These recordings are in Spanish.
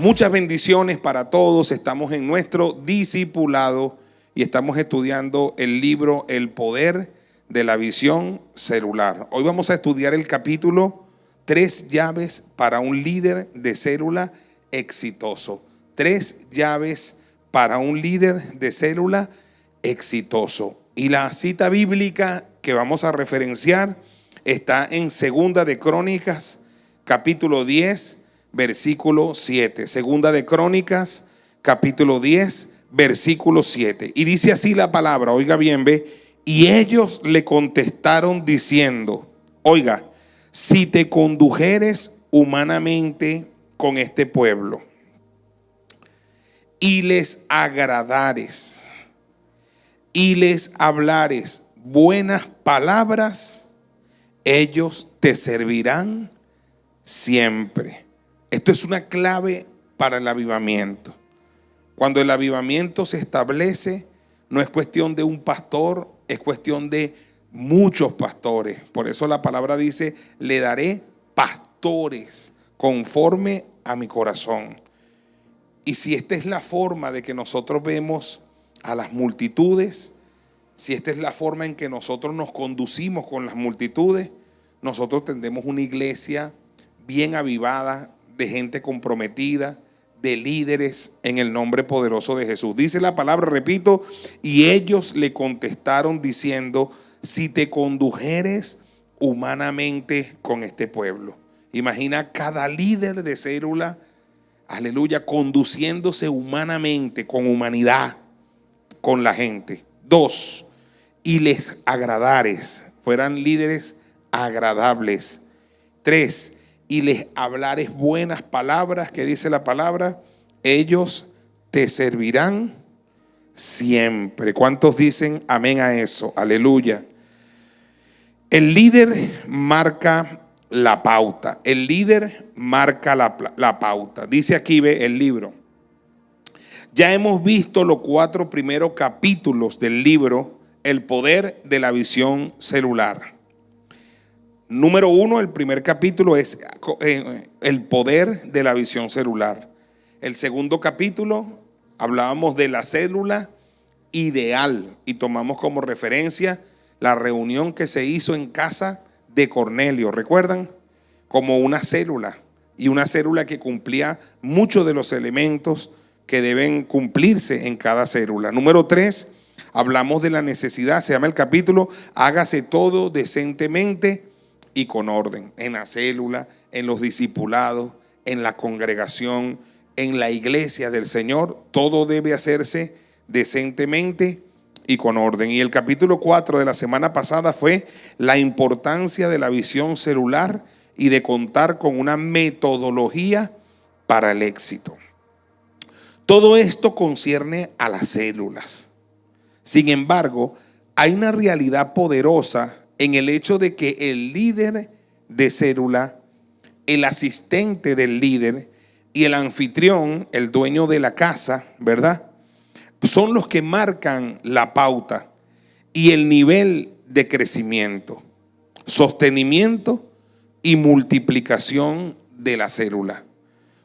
Muchas bendiciones para todos. Estamos en nuestro discipulado y estamos estudiando el libro El Poder de la Visión Celular. Hoy vamos a estudiar el capítulo 3 llaves para un líder de célula exitoso. 3 llaves para un líder de célula exitoso. Y la cita bíblica que vamos a referenciar está en Segunda de Crónicas, capítulo 10, versículo 7. Segunda de Crónicas, capítulo 10, versículo 7. Y dice así la palabra, oiga bien, ve. Y ellos le contestaron diciendo, oiga, si te condujeres humanamente con este pueblo y les agradares y les hablares buenas palabras, ellos te servirán siempre. Esto es una clave para el avivamiento. Cuando el avivamiento se establece, no es cuestión de un pastor, es cuestión de muchos pastores. Por eso la palabra dice, le daré pastores conforme a mi corazón. Y si esta es la forma de que nosotros vemos a las multitudes, si esta es la forma en que nosotros nos conducimos con las multitudes, nosotros tendremos una iglesia bien avivada, de gente comprometida, de líderes en el nombre poderoso de Jesús. Dice la palabra, repito, y ellos le contestaron diciendo, si te condujeres humanamente con este pueblo. Imagina cada líder de célula, aleluya, conduciéndose humanamente, con humanidad, con la gente. 2, y les agradares, fueran líderes agradables. 3, y les hablares buenas palabras, que dice la palabra, ellos te servirán siempre. ¿Cuántos dicen amén a eso? Aleluya. El líder marca la pauta. El líder marca la pauta. Dice aquí, ve el libro. Ya hemos visto los 4 primeros capítulos del libro El Poder de la Visión Celular. Número 1, el primer capítulo es el poder de la visión celular. El segundo capítulo hablábamos de la célula ideal y tomamos como referencia la reunión que se hizo en casa de Cornelio, ¿recuerdan? Como una célula, y una célula que cumplía muchos de los elementos que deben cumplirse en cada célula. Número 3, hablamos de la necesidad, se llama el capítulo, hágase todo decentemente y con orden, en la célula, en los discipulados, en la congregación, en la iglesia del Señor. Todo debe hacerse decentemente y con orden. Y el capítulo 4 de la semana pasada fue la importancia de la visión celular y de contar con una metodología para el éxito. Todo esto concierne a las células. Sin embargo, hay una realidad poderosa en el hecho de que el líder de célula, el asistente del líder y el anfitrión, el dueño de la casa, ¿verdad?, son los que marcan la pauta y el nivel de crecimiento, sostenimiento y multiplicación de la célula.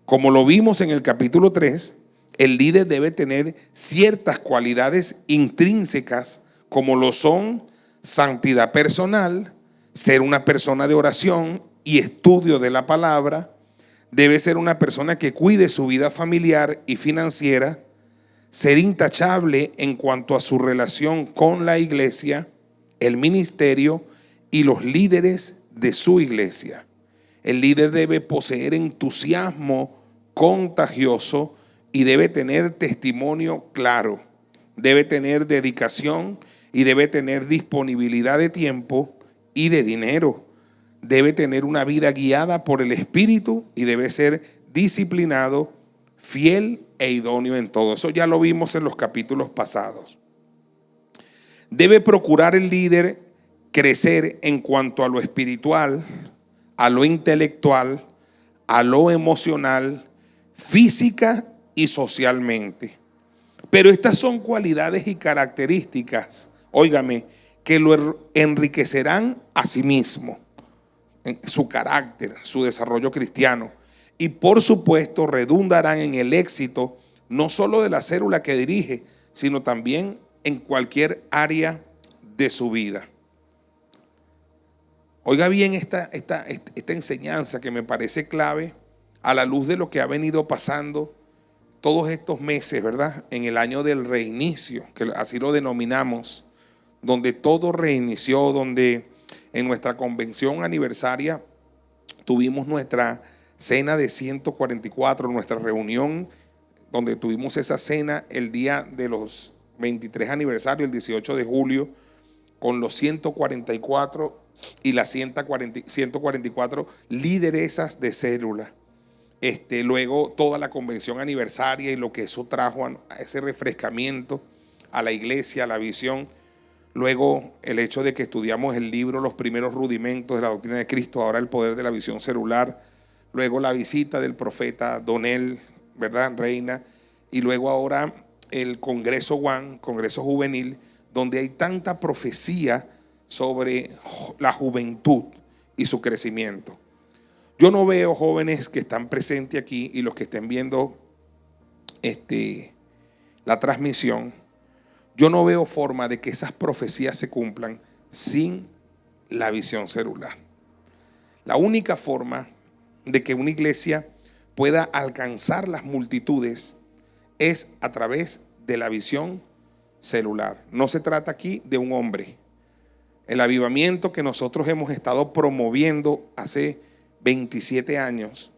Como lo vimos en el capítulo 3, el líder debe tener ciertas cualidades intrínsecas, como lo son santidad personal, ser una persona de oración y estudio de la palabra. Debe ser una persona que cuide su vida familiar y financiera, ser intachable en cuanto a su relación con la iglesia, el ministerio y los líderes de su iglesia. El líder debe poseer entusiasmo contagioso y debe tener testimonio claro, debe tener dedicación y debe tener disponibilidad de tiempo y de dinero. Debe tener una vida guiada por el Espíritu y debe ser disciplinado, fiel e idóneo en todo. Eso ya lo vimos en los capítulos pasados. Debe procurar el líder crecer en cuanto a lo espiritual, a lo intelectual, a lo emocional, física y socialmente. Pero estas son cualidades y características, óigame, que lo enriquecerán a sí mismo, en su carácter, su desarrollo cristiano, y por supuesto redundarán en el éxito no solo de la célula que dirige, sino también en cualquier área de su vida. Oiga bien esta enseñanza que me parece clave a la luz de lo que ha venido pasando todos estos meses, ¿verdad? En el año del reinicio, que así lo denominamos, donde todo reinició, donde en nuestra convención aniversaria tuvimos nuestra cena de 144, nuestra reunión, donde tuvimos esa cena el día de los 23 aniversarios, el 18 de julio, con los 144 y las 144 lideresas de célula. Luego toda la convención aniversaria y lo que eso trajo a ese refrescamiento a la iglesia, a la visión. Luego el hecho de que estudiamos el libro Los primeros rudimentos de la doctrina de Cristo, ahora el poder de la visión celular. Luego la visita del profeta Donel, ¿verdad? Reina. Y luego ahora el Congreso One, Congreso Juvenil, donde hay tanta profecía sobre la juventud y su crecimiento. Yo no veo jóvenes que están presentes aquí y los que estén viendo la transmisión, yo no veo forma de que esas profecías se cumplan sin la visión celular. La única forma de que una iglesia pueda alcanzar las multitudes es a través de la visión celular. No se trata aquí de un hombre. El avivamiento que nosotros hemos estado promoviendo hace 27 años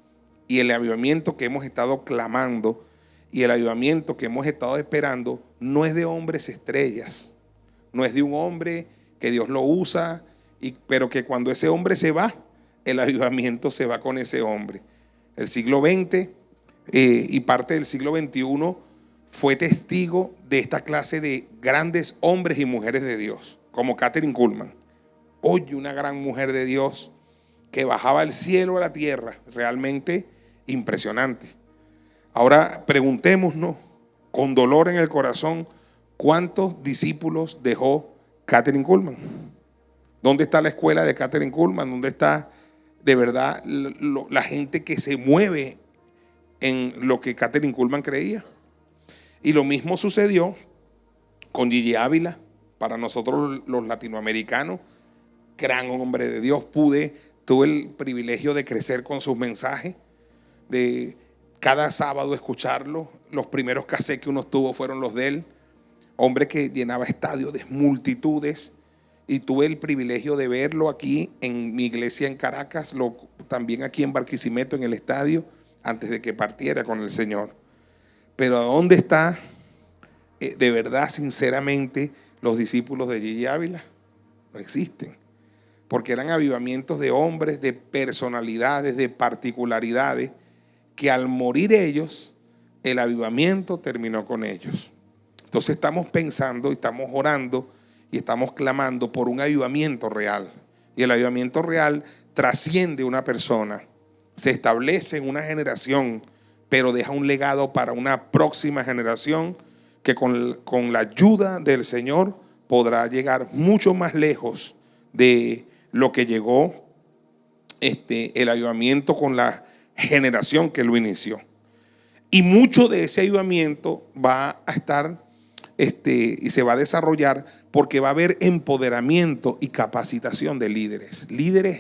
y el avivamiento que hemos estado clamando y el avivamiento que hemos estado esperando no es de hombres estrellas, no es de un hombre que Dios lo usa, pero que cuando ese hombre se va, el avivamiento se va con ese hombre. El siglo XX y parte del siglo XXI fue testigo de esta clase de grandes hombres y mujeres de Dios, como Kathryn Kuhlman. Hoy una gran mujer de Dios que bajaba el cielo a la tierra, realmente impresionante. Ahora preguntémonos con dolor en el corazón, ¿cuántos discípulos dejó Kathryn Kuhlman? ¿Dónde está la escuela de Kathryn Kuhlman? ¿Dónde está de verdad la gente que se mueve en lo que Kathryn Kuhlman creía? Y lo mismo sucedió con Gigi Ávila. Para nosotros los latinoamericanos, gran hombre de Dios. Tuve el privilegio de crecer con sus mensajes, de cada sábado escucharlo. Los primeros cassettes que uno tuvo fueron los de él. Hombre que llenaba estadios de multitudes. Y tuve el privilegio de verlo aquí en mi iglesia en Caracas, también aquí en Barquisimeto, en el estadio, antes de que partiera con el Señor. Pero ¿a dónde está de verdad, sinceramente, los discípulos de Gigi Ávila? No existen. Porque eran avivamientos de hombres, de personalidades, de particularidades, que al morir ellos, el avivamiento terminó con ellos. Entonces estamos pensando, estamos orando y estamos clamando por un avivamiento real. Y el avivamiento real trasciende una persona, se establece en una generación, pero deja un legado para una próxima generación que con la ayuda del Señor podrá llegar mucho más lejos de lo que llegó el avivamiento con la generación que lo inició. Y mucho de ese avivamiento va a estar y se va a desarrollar porque va a haber empoderamiento y capacitación de líderes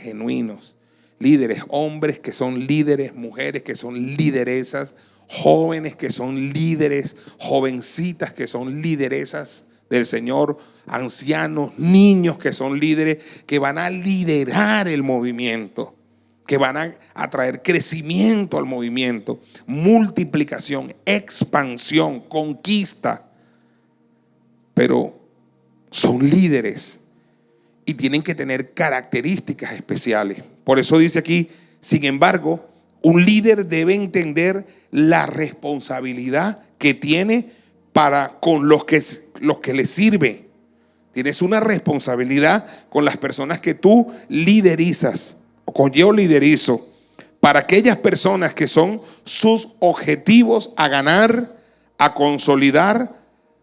genuinos, líderes, hombres que son líderes, mujeres que son lideresas, jóvenes que son líderes, jovencitas que son lideresas del Señor, ancianos, niños que son líderes, que van a liderar el movimiento, que van a traer crecimiento al movimiento, multiplicación, expansión, conquista. Pero son líderes y tienen que tener características especiales. Por eso dice aquí, sin embargo, un líder debe entender la responsabilidad que tiene para con los que le sirve. Tienes una responsabilidad con las personas que tú liderizas, o con yo liderizo, para aquellas personas que son sus objetivos a ganar, a consolidar,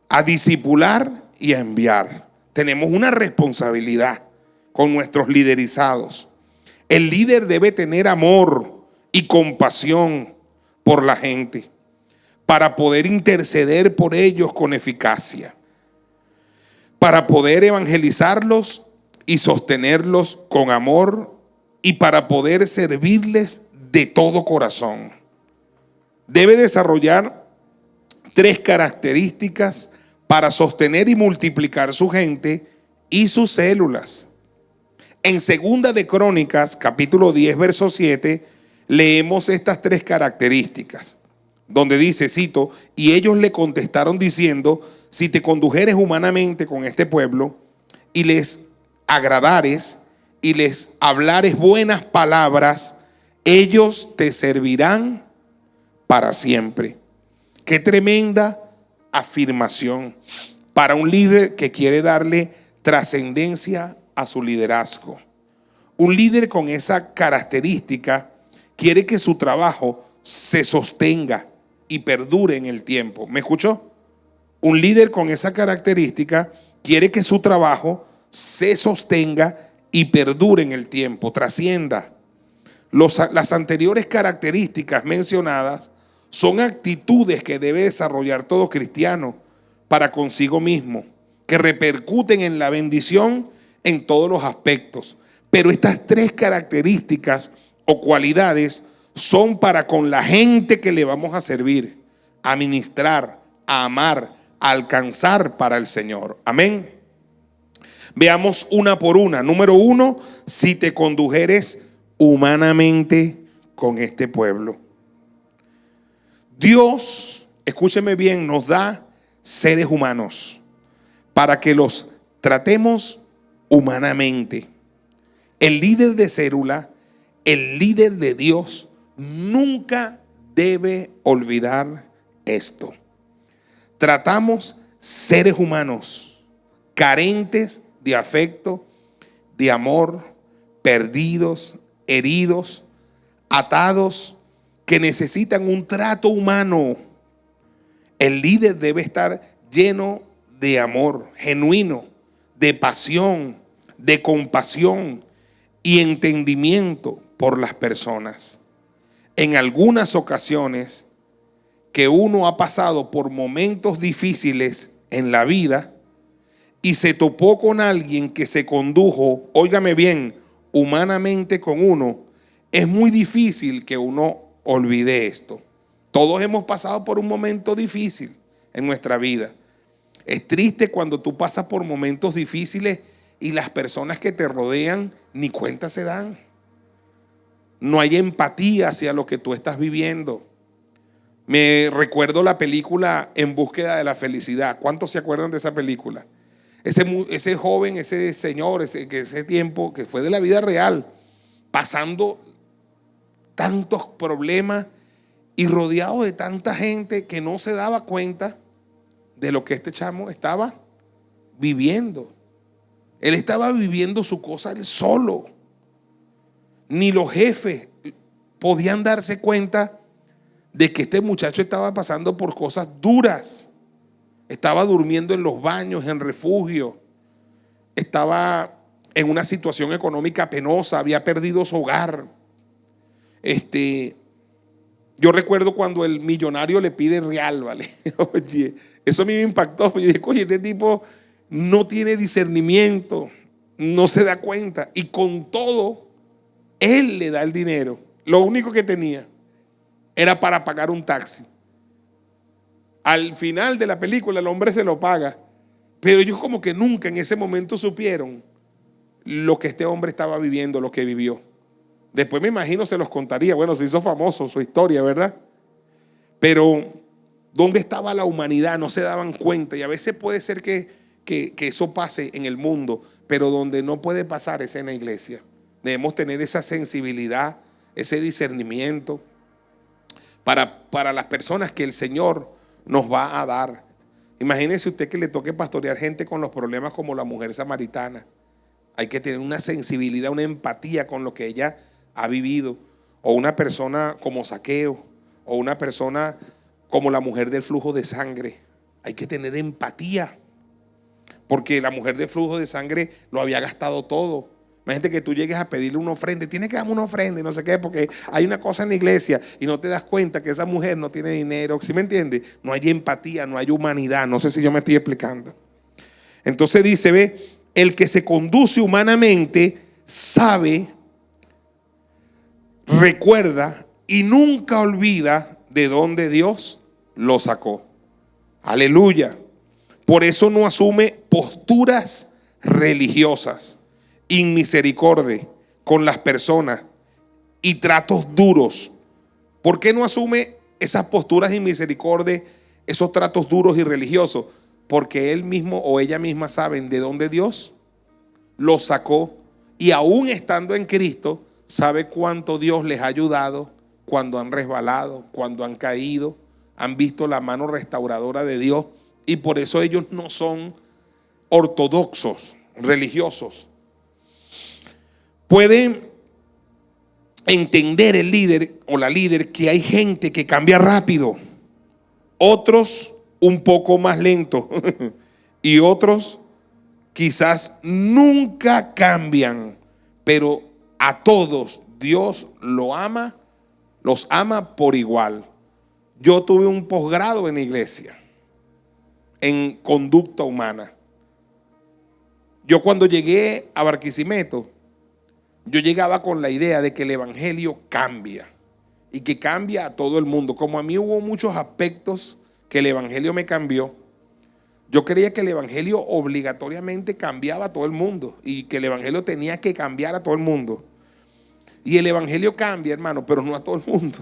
a discipular y a enviar. Tenemos una responsabilidad con nuestros liderizados. El líder debe tener amor y compasión por la gente, para poder interceder por ellos con eficacia, para poder evangelizarlos y sostenerlos con amor y para poder servirles de todo corazón. Debe desarrollar 3 características para sostener y multiplicar su gente y sus células. En Segunda de Crónicas, capítulo 10, verso 7, leemos estas 3 características, donde dice, cito, y ellos le contestaron diciendo, si te condujeres humanamente con este pueblo y les agradares y les hablares buenas palabras, ellos te servirán para siempre. Qué tremenda afirmación para un líder que quiere darle trascendencia a su liderazgo. Un líder con esa característica quiere que su trabajo se sostenga y perdure en el tiempo. ¿Me escuchó? Un líder con esa característica quiere que su trabajo se sostenga y perdure en el tiempo, trascienda. Las anteriores características mencionadas son actitudes que debe desarrollar todo cristiano para consigo mismo, que repercuten en la bendición en todos los aspectos. Pero estas 3 características o cualidades son para con la gente que le vamos a servir, a ministrar, a amar, a alcanzar para el Señor. Amén. Veamos una por una. Número 1, si te condujeres humanamente con este pueblo. Dios, escúcheme bien, nos da seres humanos para que los tratemos humanamente. El líder de célula, el líder de Dios, nunca debe olvidar esto. Tratamos seres humanos carentes de afecto, de amor, perdidos, heridos, atados, que necesitan un trato humano. El líder debe estar lleno de amor genuino, de pasión, de compasión y entendimiento por las personas. En algunas ocasiones que uno ha pasado por momentos difíciles en la vida y se topó con alguien que se condujo, óigame bien, humanamente con uno, es muy difícil que uno olvide esto. Todos hemos pasado por un momento difícil en nuestra vida. Es triste cuando tú pasas por momentos difíciles y las personas que te rodean ni cuenta se dan. No hay empatía hacia lo que tú estás viviendo. Me recuerdo la película En búsqueda de la felicidad. ¿Cuántos se acuerdan de esa película? Ese joven, ese señor, ese tiempo que fue de la vida real, pasando tantos problemas y rodeado de tanta gente que no se daba cuenta de lo que este chamo estaba viviendo. Él estaba viviendo su cosa él solo. Ni los jefes podían darse cuenta de que este muchacho estaba pasando por cosas duras. Estaba durmiendo en los baños, en refugio. Estaba en una situación económica penosa, había perdido su hogar. Yo recuerdo cuando el millonario le pide real, ¿vale? Oye, eso a mí me impactó. Yo dije, oye, este tipo no tiene discernimiento, no se da cuenta. Y con todo, él le da el dinero. Lo único que tenía era para pagar un taxi. Al final de la película el hombre se lo paga, pero ellos como que nunca en ese momento supieron lo que este hombre estaba viviendo, lo que vivió. Después me imagino se los contaría. Bueno, se hizo famoso su historia, ¿verdad? Pero ¿dónde estaba la humanidad? No se daban cuenta. Y a veces puede ser que eso pase en el mundo, pero donde no puede pasar es en la iglesia. Debemos tener esa sensibilidad, ese discernimiento para las personas que el Señor nos va a dar. Imagínese usted que le toque pastorear gente con los problemas como la mujer samaritana. Hay que tener una sensibilidad, una empatía con lo que ella ha vivido. O una persona como Zaqueo, o una persona como la mujer del flujo de sangre. Hay que tener empatía, porque la mujer del flujo de sangre lo había gastado todo Imagínate que tú llegues a pedirle una ofrenda y tienes que darme una ofrenda y no sé qué, porque hay una cosa en la iglesia y no te das cuenta que esa mujer no tiene dinero. ¿Sí me entiendes? No hay empatía, no hay humanidad. No sé si yo me estoy explicando. Entonces dice, ve, el que se conduce humanamente sabe, recuerda y nunca olvida de dónde Dios lo sacó. Aleluya. Por eso no asume posturas religiosas, inmisericordia con las personas y tratos duros. ¿Por qué no asume esas posturas de inmisericordia, esos tratos duros y religiosos? Porque él mismo o ella misma saben de dónde Dios los sacó, y aún estando en Cristo sabe cuánto Dios les ha ayudado cuando han resbalado, cuando han caído, han visto la mano restauradora de Dios, y por eso ellos no son ortodoxos, religiosos. Pueden entender el líder o la líder que hay gente que cambia rápido, otros un poco más lento y otros quizás nunca cambian, pero a todos Dios los ama por igual. Yo tuve un posgrado en la iglesia en conducta humana. Yo cuando llegué a Barquisimeto, yo llegaba con la idea de que el evangelio cambia y que cambia a todo el mundo. Como a mí hubo muchos aspectos que el evangelio me cambió, yo creía que el evangelio obligatoriamente cambiaba a todo el mundo y que el evangelio tenía que cambiar a todo el mundo. Y el evangelio cambia, hermano, pero no a todo el mundo.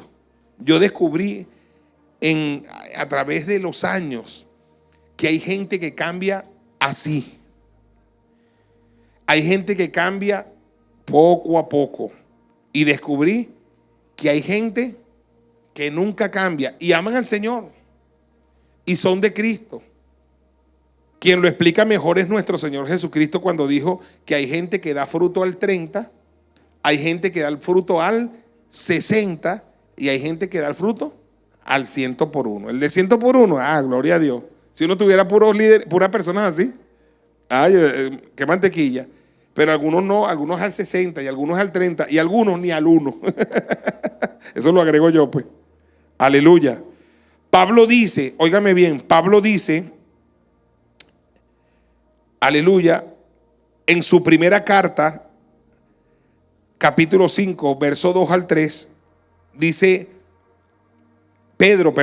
Yo descubrí a través de los años que hay gente que cambia así. Hay gente que cambia poco a poco. Y descubrí que hay gente que nunca cambia y aman al Señor y son de Cristo. Quien lo explica mejor es nuestro Señor Jesucristo, cuando dijo que hay gente que da fruto al 30, hay gente que da el fruto al 60 y hay gente que da el fruto al 100 por uno. El de 100 por uno, gloria a Dios. Si uno tuviera puros líderes, puras personas así, qué mantequilla. Pero algunos no, algunos al 60 y algunos al 30 y algunos ni al 1. Eso lo agrego yo, pues. Aleluya. Pablo dice, óigame bien, Pablo dice, aleluya, en su primera carta, capítulo 5, verso 2 al 3, dice, Pedro,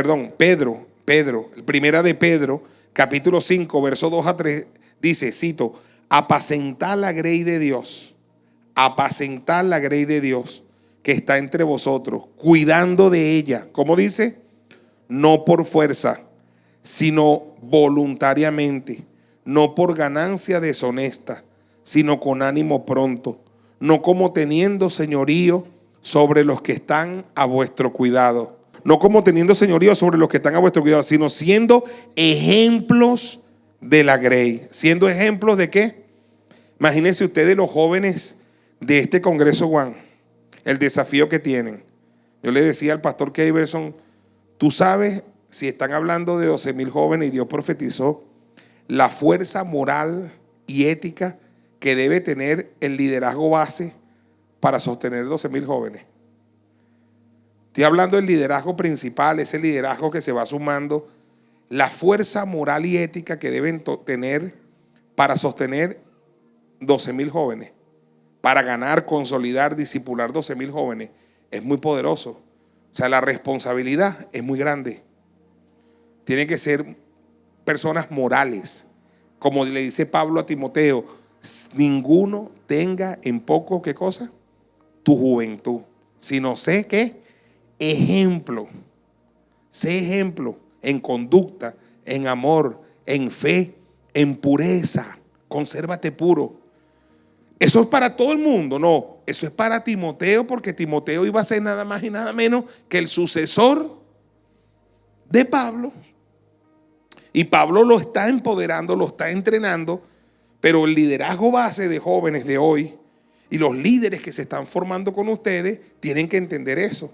primera de Pedro, capítulo 5, verso 2 a 3, dice, cito, apacentad la grey de Dios, apacentad la grey de Dios que está entre vosotros, cuidando de ella. ¿Cómo dice? No por fuerza, sino voluntariamente, no por ganancia deshonesta, sino con ánimo pronto, no como teniendo señorío sobre los que están a vuestro cuidado, no como teniendo señorío sobre los que están a vuestro cuidado, sino siendo ejemplos de la grey. ¿Siendo ejemplos de qué? Imagínense ustedes los jóvenes de este Congreso One, el desafío que tienen. Yo le decía al pastor Keyverson, tú sabes, si están hablando de 12,000 jóvenes y Dios profetizó la fuerza moral y ética que debe tener el liderazgo base para sostener 12,000 jóvenes. Estoy hablando del liderazgo principal, ese liderazgo que se va sumando, la fuerza moral y ética que deben tener para sostener 12,000 jóvenes, para ganar, consolidar, discipular 12,000 jóvenes, es muy poderoso. O sea, la responsabilidad es muy grande. Tienen que ser personas morales. Como le dice Pablo a Timoteo, ninguno tenga en poco, ¿qué cosa? Tu juventud, sino sé que ejemplo. Sé ejemplo en conducta, en amor, en fe, en pureza. Consérvate puro. Eso es para todo el mundo, no. Eso es para Timoteo, porque Timoteo iba a ser nada más y nada menos que el sucesor de Pablo. Y Pablo lo está empoderando, lo está entrenando, pero el liderazgo base de jóvenes de hoy y los líderes que se están formando con ustedes tienen que entender eso.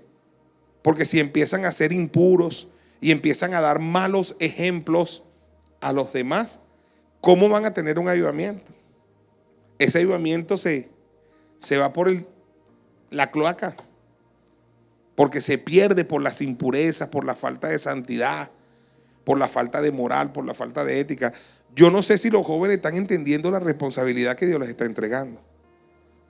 Porque si empiezan a ser impuros y empiezan a dar malos ejemplos a los demás, ¿cómo van a tener un avivamiento? Ese avivamiento se se va por la cloaca, porque se pierde por las impurezas, por la falta de santidad, por la falta de moral, por la falta de ética. Yo no sé si los jóvenes están entendiendo la responsabilidad que Dios les está entregando.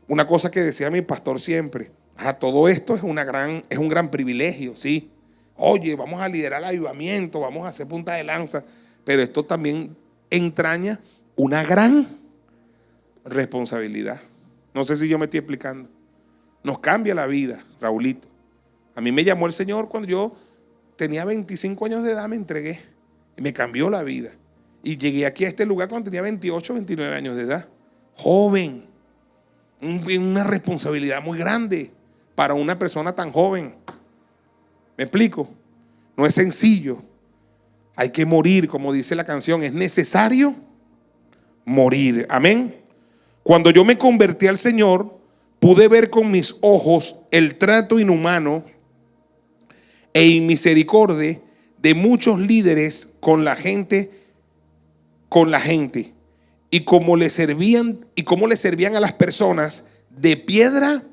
Una cosa que decía mi pastor siempre: todo esto es un gran privilegio, sí. Oye, vamos a liderar el avivamiento, vamos a hacer punta de lanza, pero esto también entraña una gran responsabilidad. No sé si yo me estoy explicando. Nos cambia la vida, Raulito. A mí me llamó el Señor cuando yo tenía 25 años de edad, me entregué y me cambió la vida. Y llegué aquí a este lugar cuando tenía 28, 29 años de edad. Joven. Una responsabilidad muy grande para una persona tan joven. ¿Me explico? No es sencillo. Hay que morir, como dice la canción. Es necesario morir. Amén. Cuando yo me convertí al Señor, pude ver con mis ojos el trato inhumano e inmisericordia de muchos líderes con la gente, y cómo le servían a las personas de piedra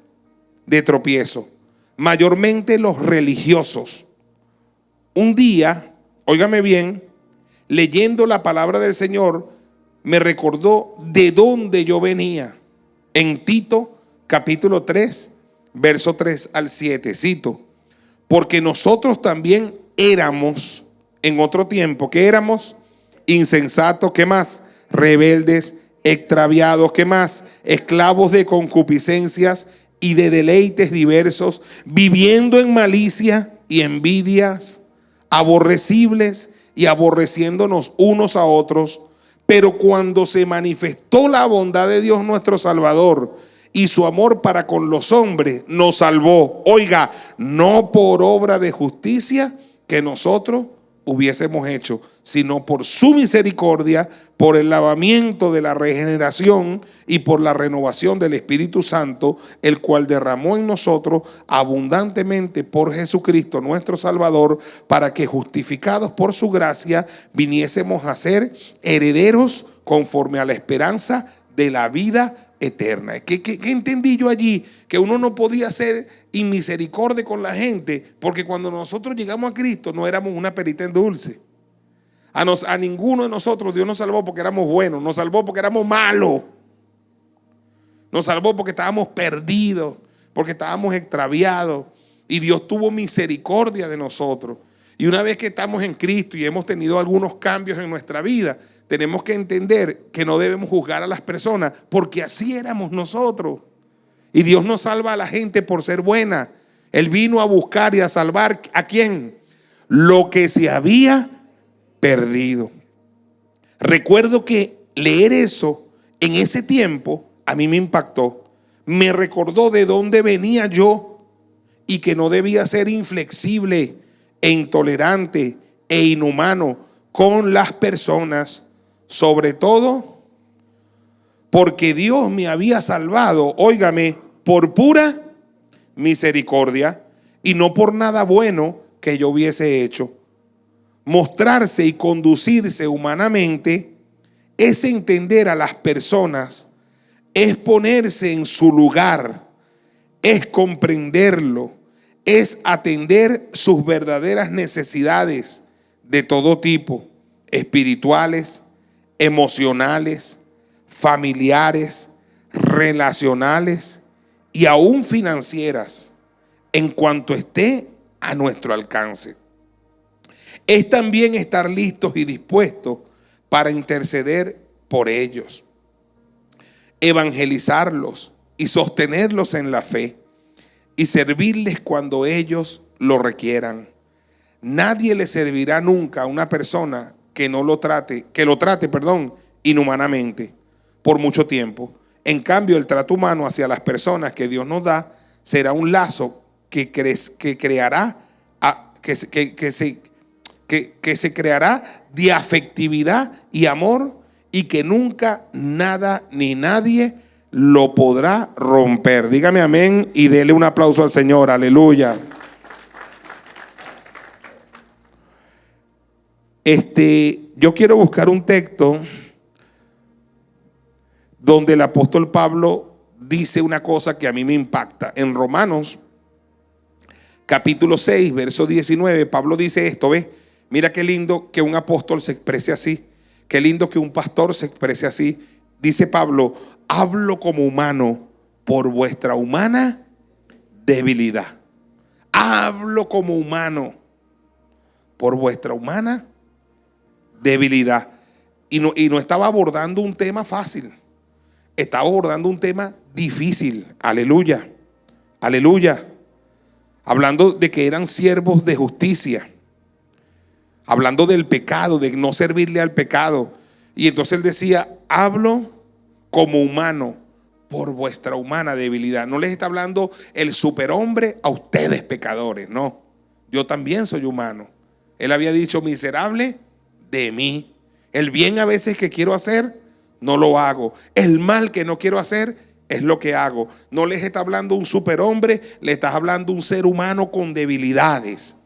de tropiezo, mayormente los religiosos. Un día, óigame bien, leyendo la palabra del Señor, me recordó de dónde yo venía. En Tito capítulo 3, verso 3 al 7, cito: porque nosotros también éramos en otro tiempo, ¿qué éramos? Insensatos, ¿qué más? Rebeldes, extraviados, ¿qué más? Esclavos de concupiscencias y de deleites diversos, viviendo en malicia y envidias, aborrecibles y aborreciéndonos unos a otros. Pero cuando se manifestó la bondad de Dios nuestro Salvador y su amor para con los hombres, nos salvó, oiga, no por obra de justicia que nosotros hubiésemos hecho, sino por su misericordia, por el lavamiento de la regeneración y por la renovación del Espíritu Santo, el cual derramó en nosotros abundantemente por Jesucristo nuestro Salvador, para que justificados por su gracia viniésemos a ser herederos conforme a la esperanza de la vida eterna. ¿Qué entendí yo allí? Que uno no podía ser inmisericordia con la gente, porque cuando nosotros llegamos a Cristo no éramos una perita en dulce. A ninguno de nosotros Dios nos salvó porque éramos buenos, nos salvó porque éramos malos, nos salvó porque estábamos perdidos, porque estábamos extraviados, y Dios tuvo misericordia de nosotros. Y una vez que estamos en Cristo y hemos tenido algunos cambios en nuestra vida, tenemos que entender que no debemos juzgar a las personas, porque así éramos nosotros. Y Dios no salva a la gente por ser buena. Él vino a buscar y a salvar ¿a quién? Lo que se había perdido. Recuerdo que leer eso en ese tiempo a mí me impactó. Me recordó de dónde venía yo y que no debía ser inflexible e intolerante e inhumano con las personas, sobre todo porque Dios me había salvado, óigame, por pura misericordia y no por nada bueno que yo hubiese hecho. Mostrarse y conducirse humanamente es entender a las personas, es ponerse en su lugar, es comprenderlo, es atender sus verdaderas necesidades de todo tipo, espirituales, emocionales, familiares, relacionales y aún financieras, en cuanto esté a nuestro alcance. Es también estar listos y dispuestos para interceder por ellos, evangelizarlos y sostenerlos en la fe y servirles cuando ellos lo requieran. Nadie le servirá nunca a una persona que lo trate inhumanamente por mucho tiempo. En cambio, el trato humano hacia las personas que Dios nos da será un lazo que creará de afectividad y amor, y que nunca nada ni nadie lo podrá romper. Dígame amén y dele un aplauso al Señor. Aleluya. Yo quiero buscar un texto donde el apóstol Pablo dice una cosa que a mí me impacta. En Romanos capítulo 6, verso 19, Pablo dice esto, ¿ves? Mira qué lindo que un apóstol se exprese así. Qué lindo que un pastor se exprese así. Dice Pablo: hablo como humano por vuestra humana debilidad. Hablo como humano por vuestra humana debilidad. Y no estaba abordando un tema fácil. Estaba abordando un tema difícil. Aleluya. Aleluya. Hablando de que eran siervos de justicia. Hablando del pecado, de no servirle al pecado. Y entonces él decía: hablo como humano por vuestra humana debilidad. No les está hablando el superhombre a ustedes pecadores, no. Yo también soy humano. Él había dicho: miserable de mí. El bien a veces que quiero hacer, no lo hago. El mal que no quiero hacer, es lo que hago. No les está hablando un superhombre, le estás hablando un ser humano con debilidades.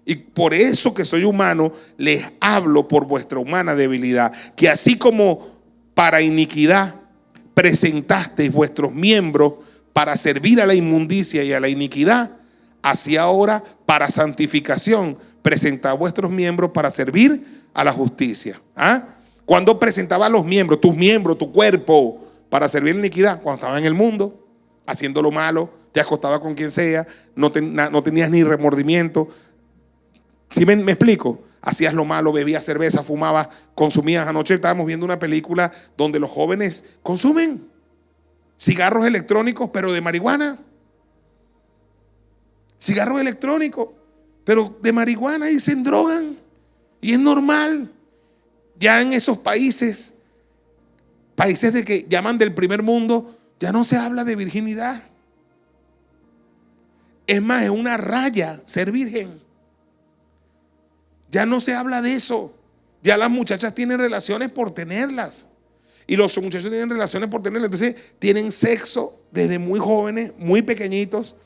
Y por eso que soy humano, les hablo por vuestra humana debilidad. Que así como para iniquidad presentasteis vuestros miembros para servir a la inmundicia y a la iniquidad, así ahora para santificación presentad vuestros miembros para servir a la justicia. Cuando presentaba los miembros, tus miembros, tu cuerpo, para servir a la iniquidad? Cuando estaba en el mundo, haciendo lo malo, te acostaba con quien sea, no tenías ni remordimiento. ¿Sí me explico? Hacías lo malo, bebías cerveza, fumabas, consumías. Anoche estábamos viendo una película donde los jóvenes consumen cigarros electrónicos, pero de marihuana. Cigarros electrónicos, pero de marihuana, y se drogan. Y es normal. Ya en esos países de que llaman del primer mundo, ya no se habla de virginidad. Es más, es una raya ser virgen. Ya no se habla de eso. Ya las muchachas tienen relaciones por tenerlas. Y los muchachos tienen relaciones por tenerlas. Entonces tienen sexo desde muy jóvenes, muy pequeñitos,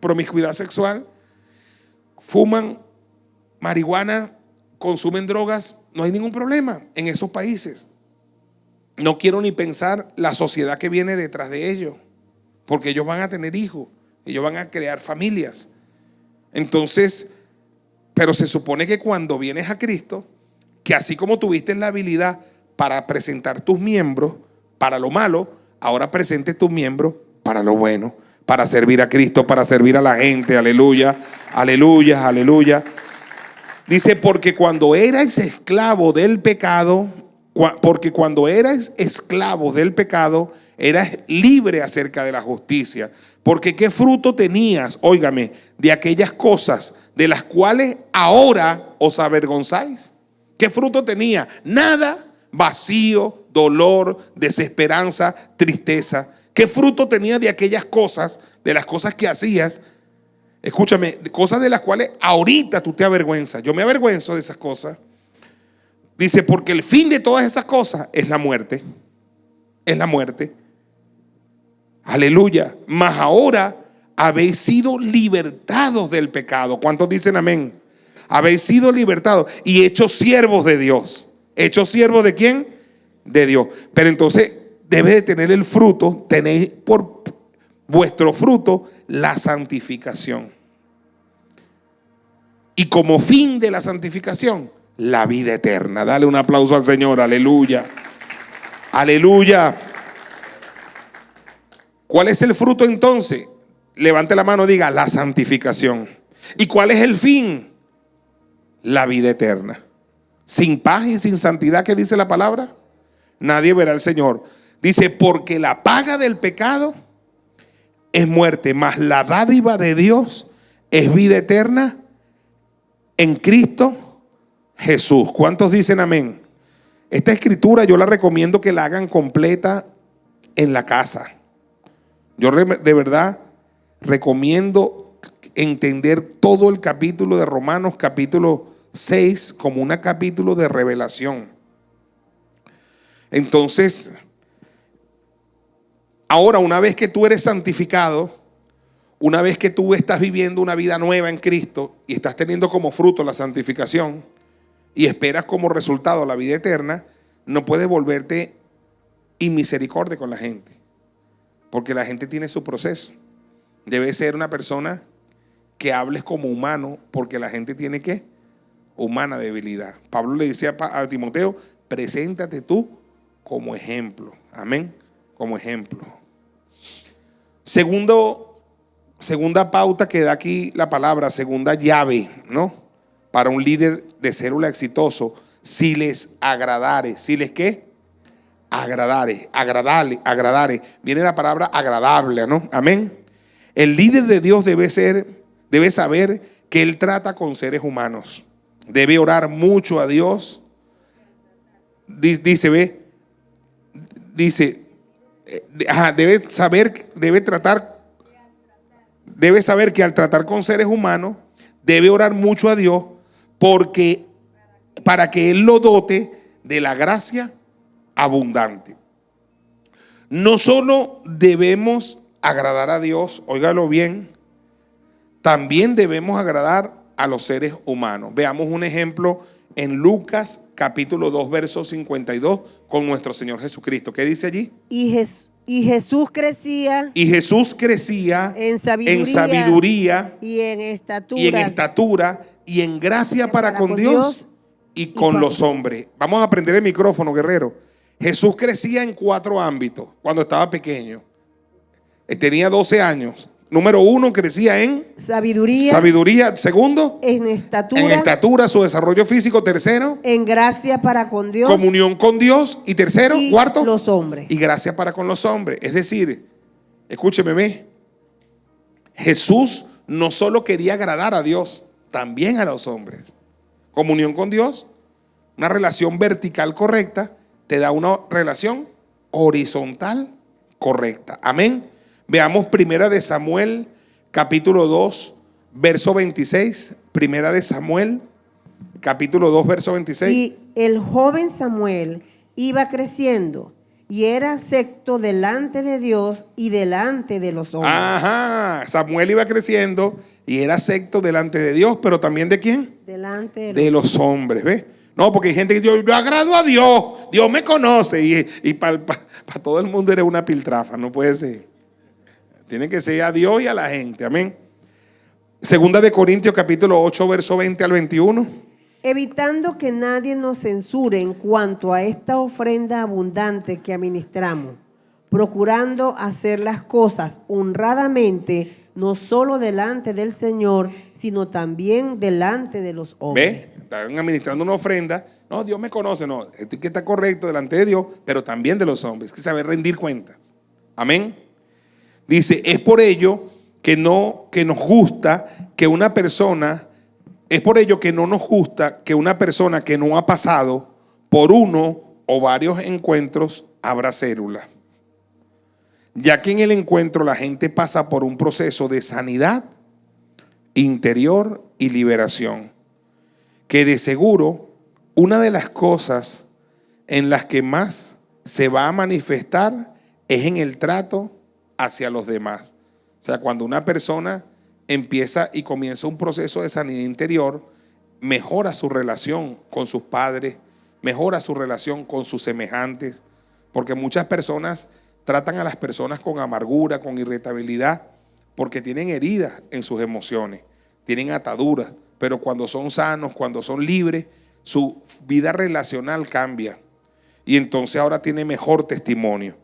promiscuidad sexual. Fuman marihuana, consumen drogas. No hay ningún problema en esos países. No quiero ni pensar la sociedad que viene detrás de ellos, porque ellos van a tener hijos, ellos van a crear familias. Entonces, pero se supone que cuando vienes a Cristo, que así como tuviste la habilidad para presentar tus miembros para lo malo, ahora presentes tus miembros para lo bueno, para servir a Cristo, para servir a la gente. Aleluya, aleluya, aleluya. Dice: porque cuando erais esclavo del pecado, eras libre acerca de la justicia. Porque qué fruto tenías, óigame, de aquellas cosas de las cuales ahora os avergonzáis. ¿Qué fruto tenía? Nada. Vacío, dolor, desesperanza, tristeza. ¿Qué fruto tenía de aquellas cosas, de las cosas que hacías? Escúchame, cosas de las cuales ahorita tú te avergüenzas. Yo me avergüenzo de esas cosas. Dice: porque el fin de todas esas cosas es la muerte. Es la muerte. Aleluya. Mas ahora habéis sido libertados del pecado. ¿Cuántos dicen amén? Habéis sido libertados y hechos siervos de Dios. ¿Hechos siervos de quién? De Dios. Pero entonces debe de tener el fruto. Tenéis por vuestro fruto la santificación. Y como fin de la santificación, la vida eterna. Dale un aplauso al Señor. Aleluya. Aleluya. ¿Cuál es el fruto entonces? Levante la mano y diga: la santificación. ¿Y cuál es el fin? La vida eterna. Sin paz y sin santidad, ¿qué dice la palabra? Nadie verá al Señor. Dice: porque la paga del pecado es muerte, mas la dádiva de Dios es vida eterna en Cristo Jesús. ¿Cuántos dicen amén? Esta escritura yo la recomiendo que la hagan completa en la casa. Yo de verdad recomiendo entender todo el capítulo de Romanos, capítulo 6, como un capítulo de revelación. Entonces, ahora, una vez que tú eres santificado, una vez que tú estás viviendo una vida nueva en Cristo y estás teniendo como fruto la santificación y esperas como resultado la vida eterna, no puedes volverte inmisericordia con la gente. porque la gente tiene su proceso. Debe ser una persona que hables como humano, porque la gente tiene ¿qué? Humana debilidad. Pablo le decía a Timoteo, preséntate tú como ejemplo. Amén. Como ejemplo. Segunda pauta que da aquí la palabra, segunda llave, ¿no? Para un líder de célula exitoso, si les agradare. ¿Si les qué? Agradare. Viene la palabra agradable, ¿no? Amén. El líder de Dios debe saber que él trata con seres humanos. Debe orar mucho a Dios. Debe saber que al tratar con seres humanos debe orar mucho a Dios, porque para que él lo dote de la gracia abundante. No solo debemos agradar a Dios, óigalo bien, también debemos agradar a los seres humanos. Veamos un ejemplo en Lucas capítulo 2 verso 52 con nuestro Señor Jesucristo. ¿Qué dice allí? Y Jesús crecía en sabiduría y en estatura y en gracia para con Dios y con los hombres. Vamos a prender el micrófono, guerrero. Jesús crecía en 4 ámbitos cuando estaba pequeño. Tenía 12 años. Número 1, crecía en sabiduría. Segundo, en estatura, su desarrollo físico. Tercero, en gracia para con Dios, comunión con Dios. Y tercero, cuarto, los hombres. Y gracia para con los hombres. Es decir, escúcheme, Jesús no solo quería agradar a Dios, también a los hombres. Comunión con Dios, una relación vertical correcta, te da una relación horizontal correcta. Amén. Veamos Primera de Samuel, capítulo 2, verso 26. Primera de Samuel, capítulo 2, verso 26. Y el joven Samuel iba creciendo y era acepto delante de Dios y delante de los hombres. Ajá, Samuel iba creciendo y era acepto delante de Dios, pero también ¿de quién? Delante de los hombres, ¿ves? No, porque hay gente que dice, yo agrado a Dios, Dios me conoce, y para todo el mundo eres una piltrafa, no puede ser. Tiene que ser a Dios y a la gente, amén. Segunda de Corintios capítulo 8 verso 20 al 21. Evitando que nadie nos censure en cuanto a esta ofrenda abundante que administramos, procurando hacer las cosas honradamente, no solo delante del Señor, sino también delante de los hombres. ¿Ve? Están administrando una ofrenda. No, Dios me conoce. No, esto que está correcto delante de Dios, pero también de los hombres. Es que saber rendir cuentas. Amén. Dice, es por ello que no nos gusta que una persona, es por ello que no nos gusta que una persona que no ha pasado por uno o varios encuentros abra célula. Ya que en el encuentro la gente pasa por un proceso de sanidad interior y liberación, que de seguro una de las cosas en las que más se va a manifestar es en el trato hacia los demás. O sea, cuando una persona empieza y comienza un proceso de sanidad interior, mejora su relación con sus padres, mejora su relación con sus semejantes, porque muchas personas tratan a las personas con amargura, con irritabilidad, porque tienen heridas en sus emociones, tienen ataduras, pero cuando son sanos, cuando son libres, su vida relacional cambia y entonces ahora tiene mejor testimonio.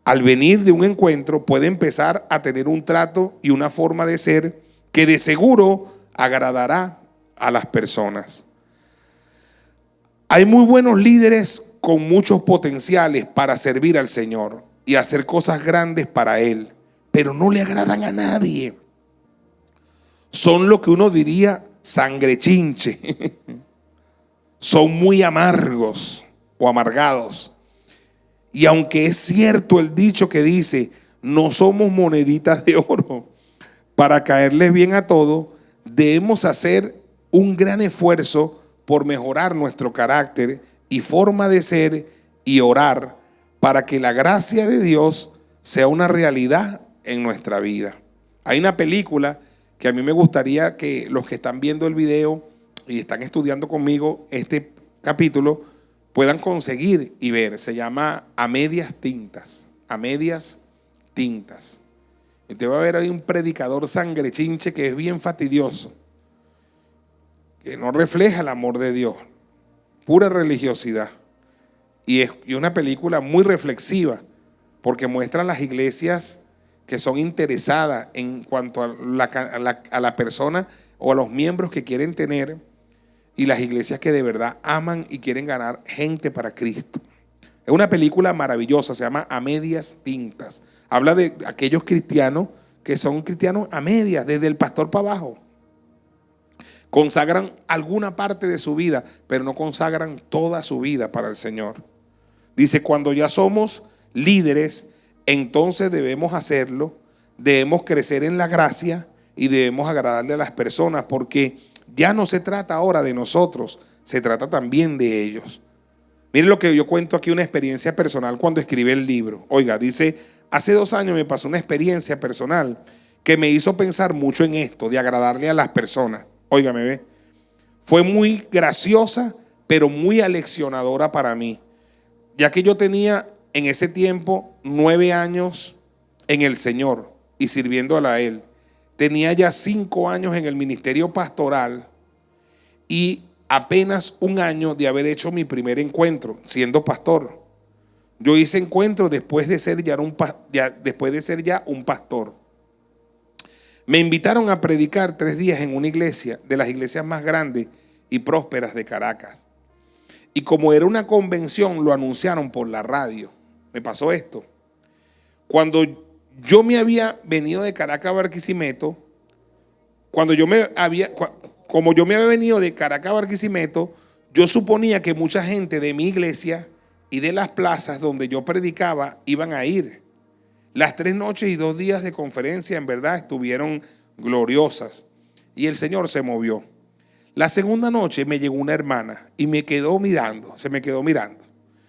Al venir de un encuentro puede empezar a tener un trato y una forma de ser que de seguro agradará a las personas. Hay muy buenos líderes con muchos potenciales para servir al Señor y hacer cosas grandes para Él, pero no le agradan a nadie. Son lo que uno diría sangre chinche. Son muy amargos o amargados. Y aunque es cierto el dicho que dice, no somos moneditas de oro para caerles bien a todos, debemos hacer un gran esfuerzo por mejorar nuestro carácter y forma de ser y orar para que la gracia de Dios sea una realidad en nuestra vida. Hay una película que a mí me gustaría que los que están viendo el video y están estudiando conmigo este capítulo puedan conseguir y ver. Se llama A Medias Tintas. A Medias tintas. Y usted va a ver ahí un predicador sangrechinche que es bien fastidioso, que no refleja el amor de Dios, pura religiosidad. Y una película muy reflexiva, porque muestra las iglesias que son interesadas en cuanto a la persona o a los miembros que quieren tener, y las iglesias que de verdad aman y quieren ganar gente para Cristo. Es una película maravillosa, se llama A Medias Tintas. Habla de aquellos cristianos que son cristianos a medias, desde el pastor para abajo. Consagran alguna parte de su vida, pero no consagran toda su vida para el Señor. Dice, cuando ya somos líderes, entonces debemos hacerlo, debemos crecer en la gracia y debemos agradarle a las personas, porque ya no se trata ahora de nosotros, se trata también de ellos. Miren lo que yo cuento aquí, una experiencia personal cuando escribí el libro. Oiga, dice, hace 2 años me pasó una experiencia personal que me hizo pensar mucho en esto, de agradarle a las personas. Óigame, ve. Fue muy graciosa, pero muy aleccionadora para mí, ya que yo tenía en ese tiempo 9 años en el Señor y sirviéndole a Él. Tenía ya 5 años en el ministerio pastoral y apenas 1 año de haber hecho mi primer encuentro siendo pastor. Yo hice encuentro después de ser ya un pastor. Me invitaron a predicar 3 días en una iglesia, de las iglesias más grandes y prósperas de Caracas. Y como era una convención, lo anunciaron por la radio. Me pasó esto. Cuando yo me había venido de Caracas a Barquisimeto, como yo me había venido de Caracas a Barquisimeto, yo suponía que mucha gente de mi iglesia y de las plazas donde yo predicaba iban a ir. Las 3 noches y 2 días de conferencia en verdad estuvieron gloriosas y el Señor se movió. La segunda noche me llegó una hermana y se me quedó mirando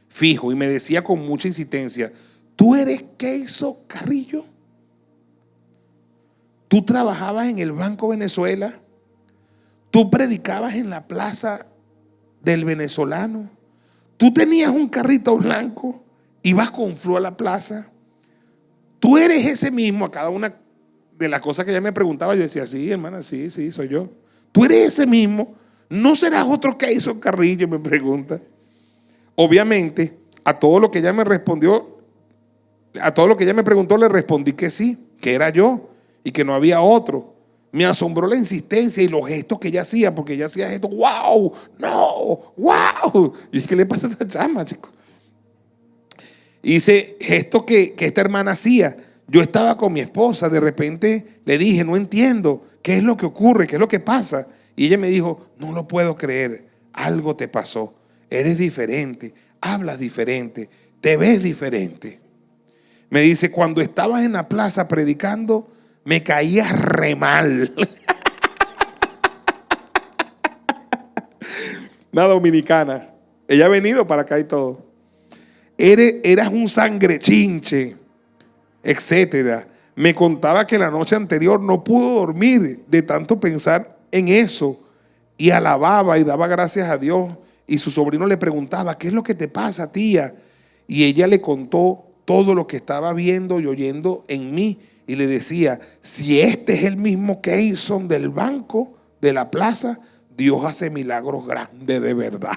fijo y me decía con mucha insistencia, ¿tú eres Keiso Carrillo? ¿Tú trabajabas en el Banco Venezuela? ¿Tú predicabas en la plaza del venezolano? ¿Tú tenías un carrito blanco? ¿Ibas con Flu a la plaza? ¿Tú eres ese mismo? A cada una de las cosas que ella me preguntaba, yo decía, sí, hermana, sí, soy yo. ¿Tú eres ese mismo? ¿No serás otro Keiso Carrillo? Me pregunta. Obviamente, a todo lo que ella me respondió, a todo lo que ella me preguntó, le respondí que sí, que era yo y que no había otro. Me asombró la insistencia y los gestos que ella hacía, porque ella hacía gestos, wow, no, wow. Y ¿qué le pasa a esta chama, chicos? Hice gestos que esta hermana hacía. Yo estaba con mi esposa, de repente le dije, no entiendo, ¿qué es lo que ocurre? ¿Qué es lo que pasa? Y ella me dijo, no lo puedo creer, algo te pasó, eres diferente, hablas diferente, te ves diferente. Me dice, cuando estabas en la plaza predicando, me caías re mal. Una dominicana, ella ha venido para acá y todo. Eras un sangrechinche, etcétera. Me contaba que la noche anterior no pudo dormir de tanto pensar en eso y alababa y daba gracias a Dios. Y su sobrino le preguntaba, ¿qué es lo que te pasa, tía? Y ella le contó todo lo que estaba viendo y oyendo en mí y le decía, si este es el mismo Keyson del banco, de la plaza, Dios hace milagros grandes de verdad.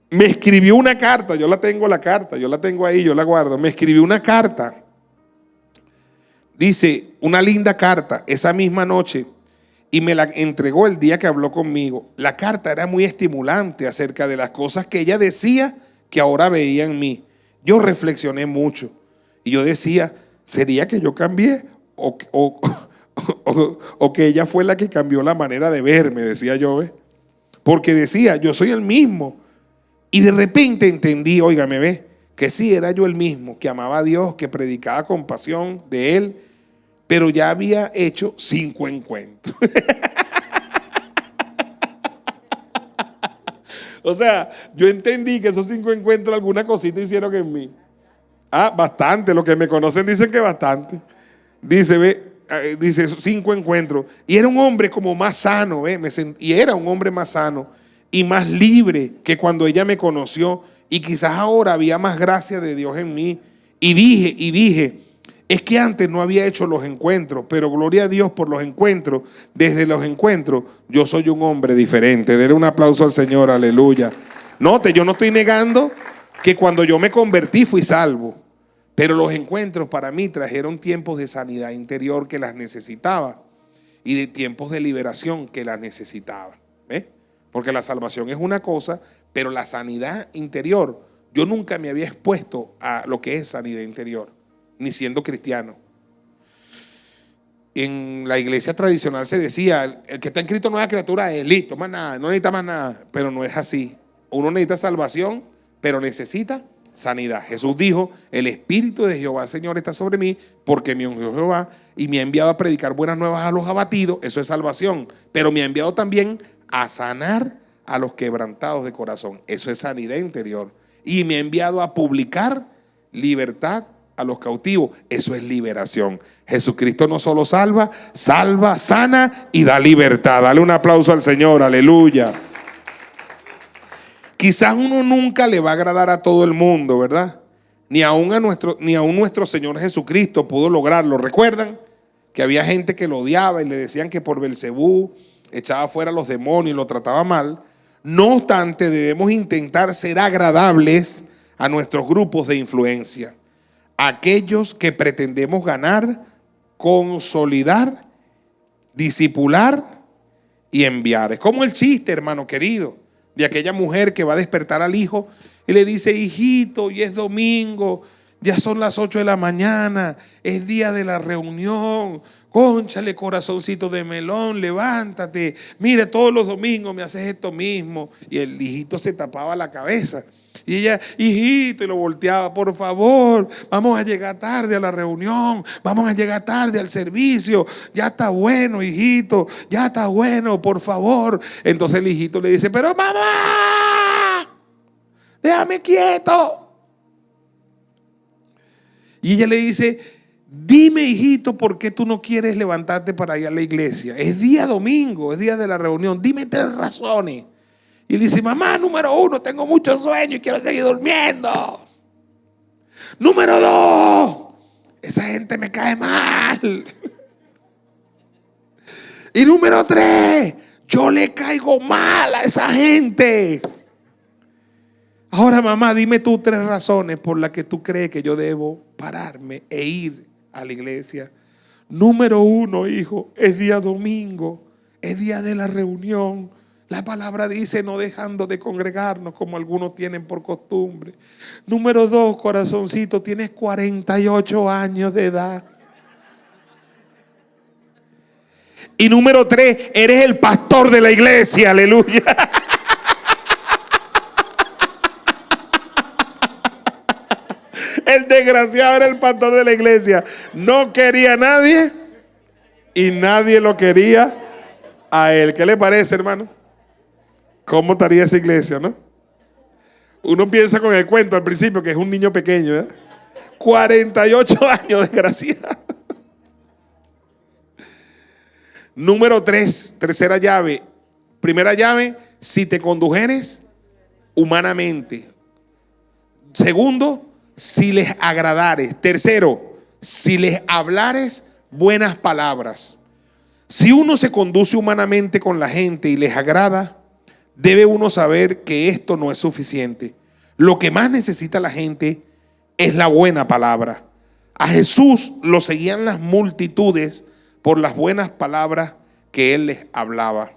Me escribió una carta, yo la tengo ahí, yo la guardo. Me escribió una carta, dice, una linda carta, esa misma noche, y me la entregó el día que habló conmigo. La carta era muy estimulante acerca de las cosas que ella decía que ahora veía en mí. Yo reflexioné mucho y yo decía, ¿sería que yo cambié? O que ella fue la que cambió la manera de verme, decía yo, ¿ves? Porque decía, yo soy el mismo. Y de repente entendí, óigame, ve, que sí, era yo el mismo, que amaba a Dios, que predicaba con pasión de Él, pero ya había hecho 5 encuentros. O sea, yo entendí que esos 5 encuentros alguna cosita hicieron en mí. Bastante, los que me conocen dicen que bastante. Dice 5 encuentros. Y era un hombre como más sano, y era un hombre más sano y más libre que cuando ella me conoció. Y quizás ahora había más gracia de Dios en mí. Y dije, es que antes no había hecho los encuentros, pero gloria a Dios por los encuentros. Desde los encuentros yo soy un hombre diferente. Denle un aplauso al Señor, aleluya. Note, yo no estoy negando que cuando yo me convertí fui salvo, pero los encuentros para mí trajeron tiempos de sanidad interior que las necesitaba y de tiempos de liberación que las necesitaba. ¿Ves? Porque la salvación es una cosa, pero la sanidad interior, yo nunca me había expuesto a lo que es sanidad interior, ni siendo cristiano. En la iglesia tradicional se decía, el que está en Cristo nueva criatura es listo, más nada, no necesita más nada, pero no es así. Uno necesita salvación, pero necesita sanidad. Jesús dijo, el Espíritu de Jehová, Señor, está sobre mí, porque me ungió Jehová y me ha enviado a predicar buenas nuevas a los abatidos. Eso es salvación. Pero me ha enviado también a sanar a los quebrantados de corazón. Eso es sanidad interior. Y me ha enviado a publicar libertad a los cautivos. Eso es liberación. Jesucristo no solo salva, sana y da libertad. Dale un aplauso al Señor, aleluya. Quizás uno nunca le va a agradar a todo el mundo, ¿verdad? Ni aún nuestro Señor Jesucristo pudo lograrlo. ¿Recuerdan? Que había gente que lo odiaba y le decían que por Belcebú echaba fuera a los demonios y lo trataba mal. No obstante, debemos intentar ser agradables a nuestros grupos de influencia, aquellos que pretendemos ganar, consolidar, discipular y enviar. Es como el chiste, hermano querido, de aquella mujer que va a despertar al hijo y le dice: hijito, hoy es domingo, ya son las 8 de la mañana, es día de la reunión, cónchale, corazoncito de melón, levántate, mire, todos los domingos me haces esto mismo. Y el hijito se tapaba la cabeza y ella: hijito, y lo volteaba: por favor, vamos a llegar tarde a la reunión, vamos a llegar tarde al servicio, ya está bueno, hijito, ya está bueno, por favor. Entonces el hijito le dice: pero mamá, déjame quieto. Y ella le dice: dime, hijito, ¿por qué tú no quieres levantarte para ir a la iglesia? Es día domingo, es día de la reunión, dime 3 razones. Y él dice: mamá, número 1, tengo mucho sueño y quiero seguir durmiendo. Número 2, esa gente me cae mal. Y número 3, yo le caigo mal a esa gente. Ahora, mamá, dime tú 3 razones por las que tú crees que yo debo pararme e ir a la iglesia. Número 1, hijo, es día domingo, es día de la reunión. La palabra dice: no dejando de congregarnos como algunos tienen por costumbre. Número 2, corazoncito, tienes 48 años de edad. Y número 3, eres el pastor de la iglesia, aleluya. El desgraciado era el pastor de la iglesia. No quería a nadie y nadie lo quería a él. ¿Qué le parece, hermano? ¿Cómo estaría esa iglesia, no? Uno piensa con el cuento al principio que es un niño pequeño, ¿verdad? 48 años, desgraciado. Número 3, tercera llave. Primera llave: si te condujeres humanamente. Segundo, si les agradares. Tercero, si les hablares buenas palabras. Si uno se conduce humanamente con la gente y les agrada, debe uno saber que esto no es suficiente. Lo que más necesita la gente es la buena palabra. A Jesús lo seguían las multitudes por las buenas palabras que Él les hablaba.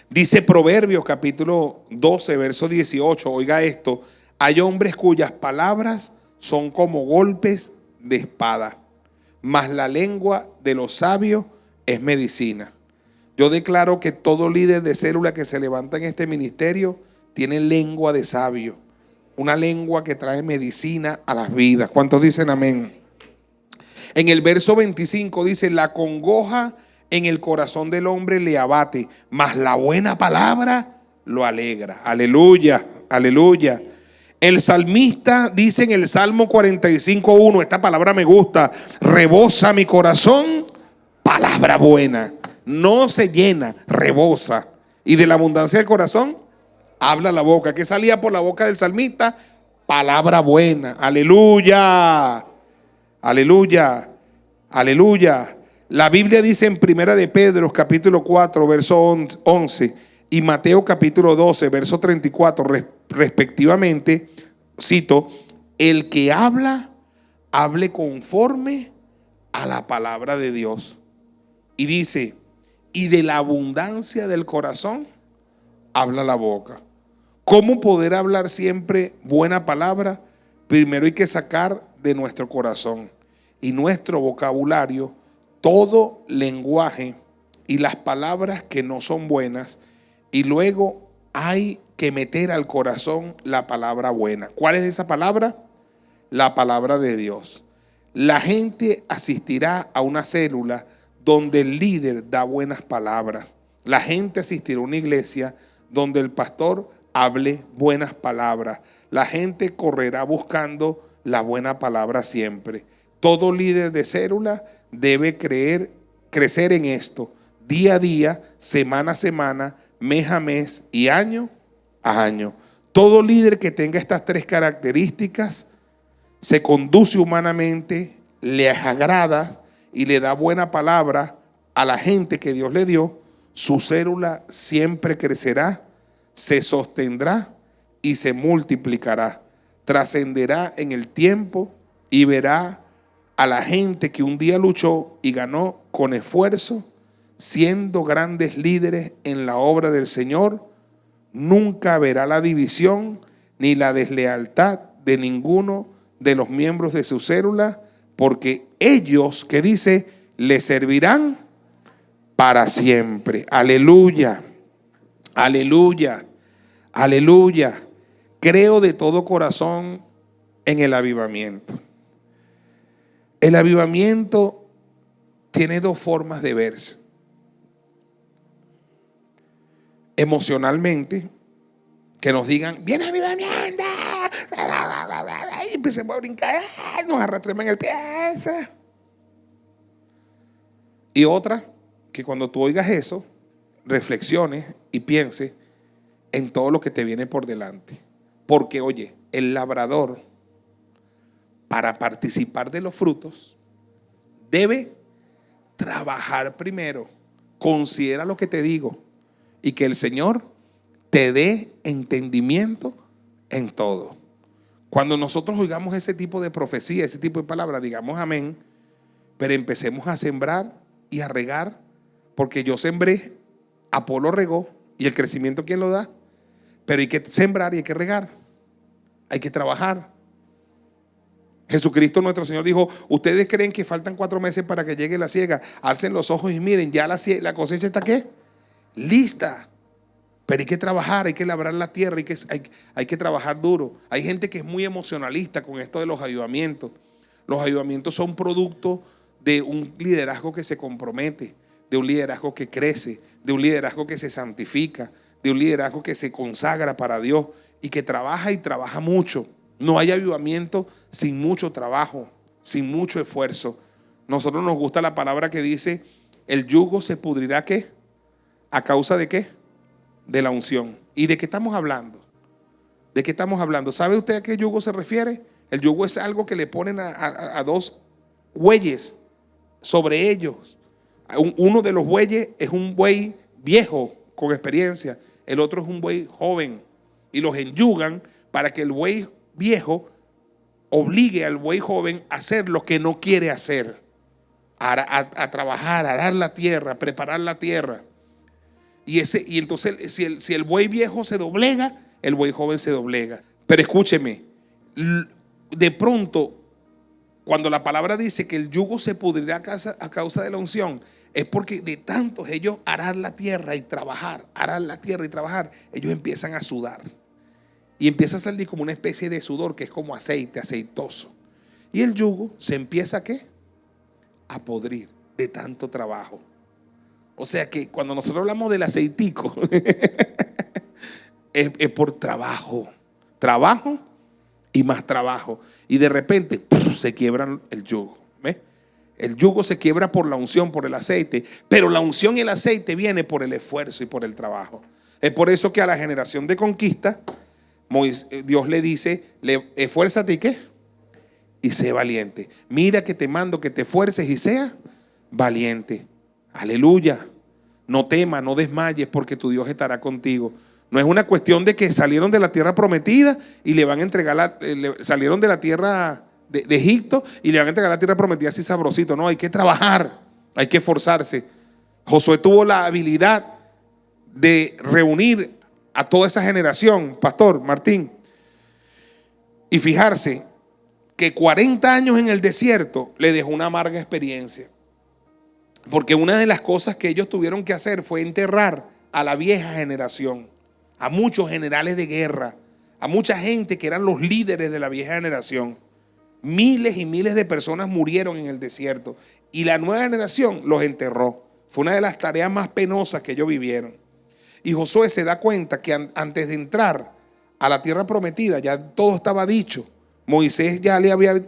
Dice Proverbios capítulo 12, verso 18, oiga esto: hay hombres cuyas palabras son como golpes de espada, mas la lengua de los sabios es medicina. Yo declaro que todo líder de célula que se levanta en este ministerio tiene lengua de sabio, una lengua que trae medicina a las vidas. ¿Cuántos dicen amén? En el verso 25 dice: la congoja en el corazón del hombre le abate, mas la buena palabra lo alegra. Aleluya, aleluya. El salmista dice en el Salmo 45:1, esta palabra me gusta: rebosa mi corazón palabra buena. No se llena, rebosa. Y de la abundancia del corazón Habla la boca. ¿Qué salía por la boca del salmista? Palabra buena. Aleluya. Aleluya. Aleluya. La Biblia dice en Primera de Pedro, capítulo 4, verso 11, y Mateo capítulo 12, verso 34, respectivamente, cito, el que habla, hable conforme a la palabra de Dios. Y dice, y de la abundancia del corazón, habla la boca. ¿Cómo poder hablar siempre buena palabra? Primero hay que sacar de nuestro corazón y nuestro vocabulario todo lenguaje y las palabras que no son buenas, y luego hay que meter al corazón la palabra buena. ¿Cuál es esa palabra? La palabra de Dios. La gente asistirá a una célula donde el líder da buenas palabras. La gente asistirá a una iglesia donde el pastor hable buenas palabras. La gente correrá buscando la buena palabra siempre. Todo líder de célula debe crecer en esto, día a día, semana a semana, mes a mes y año a año. Todo líder que tenga estas tres características se conduce humanamente, le agrada y le da buena palabra a la gente que Dios le dio. Su célula siempre crecerá, se sostendrá y se multiplicará. Trascenderá en el tiempo y verá a la gente que un día luchó y ganó con esfuerzo, siendo grandes líderes en la obra del Señor. Nunca verá la división ni la deslealtad de ninguno de los miembros de su célula, porque ellos, que dice, le servirán para siempre. Aleluya, aleluya, aleluya. Creo de todo corazón en el avivamiento. El avivamiento tiene dos formas de verse. Emocionalmente, que nos digan, viene avivamiento, y empecemos a brincar, nos arrastremos en el pie. Y otra, que cuando tú oigas eso, reflexiones y pienses en todo lo que te viene por delante. Porque oye, el labrador, para participar de los frutos, debe trabajar primero. Considera lo que te digo y que el Señor te dé entendimiento en todo. Cuando nosotros oigamos ese tipo de profecía, ese tipo de palabras, digamos amén, pero empecemos a sembrar y a regar, porque yo sembré, Apolo regó, y el crecimiento ¿quién lo da? Pero hay que sembrar y hay que regar, hay que trabajar. Jesucristo nuestro Señor dijo, ustedes creen que faltan 4 meses para que llegue la siega, alcen los ojos y miren, ya la cosecha está ¿qué? Lista. Pero hay que trabajar, hay que labrar la tierra, hay que trabajar duro. Hay gente que es muy emocionalista con esto de los avivamientos. Los avivamientos son producto de un liderazgo que se compromete, de un liderazgo que crece, de un liderazgo que se santifica, de un liderazgo que se consagra para Dios y que trabaja y trabaja mucho. No hay avivamiento sin mucho trabajo, sin mucho esfuerzo. Nosotros nos gusta la palabra que dice, el yugo se pudrirá ¿qué? ¿A causa de qué? De la unción. ¿Y de qué estamos hablando? ¿De qué estamos hablando? ¿Sabe usted a qué yugo se refiere? El yugo es algo que le ponen a dos bueyes sobre ellos. Uno de los bueyes es un buey viejo con experiencia, el otro es un buey joven, y los enyugan para que el buey viejo obligue al buey joven a hacer lo que no quiere hacer, a trabajar, a arar la tierra, a preparar la tierra. Y entonces si el buey viejo se doblega, el buey joven se doblega. Pero escúcheme, de pronto, cuando la palabra dice que el yugo se pudrirá a causa de la unción, es porque de tantos ellos arar la tierra y trabajar, ellos empiezan a sudar. Y empieza a salir como una especie de sudor que es como aceite, aceitoso. Y el yugo se empieza ¿qué? A podrir de tanto trabajo. O sea que cuando nosotros hablamos del aceitico es por trabajo y más trabajo. Y de repente se quiebra el yugo. ¿Ves? El yugo se quiebra por la unción, por el aceite. Pero la unción y el aceite viene por el esfuerzo y por el trabajo. Es por eso que a la generación de conquista, Dios le dice, esfuérzate y ¿qué? Y sé valiente. Mira que te mando que te esfuerces y sea valiente. Aleluya. No temas, no desmayes, porque tu Dios estará contigo. No es una cuestión de que salieron de la tierra prometida y le van a entregar salieron de la tierra de Egipto y le van a entregar la tierra prometida así sabrosito. No, hay que trabajar, hay que esforzarse. Josué tuvo la habilidad de reunir a toda esa generación, Pastor Martín, y fijarse que 40 años en el desierto le dejó una amarga experiencia. Porque una de las cosas que ellos tuvieron que hacer fue enterrar a la vieja generación, a muchos generales de guerra, a mucha gente que eran los líderes de la vieja generación. Miles y miles de personas murieron en el desierto y la nueva generación los enterró. Fue una de las tareas más penosas que ellos vivieron. Y Josué se da cuenta que antes de entrar a la tierra prometida ya todo estaba dicho. Moisés ya le había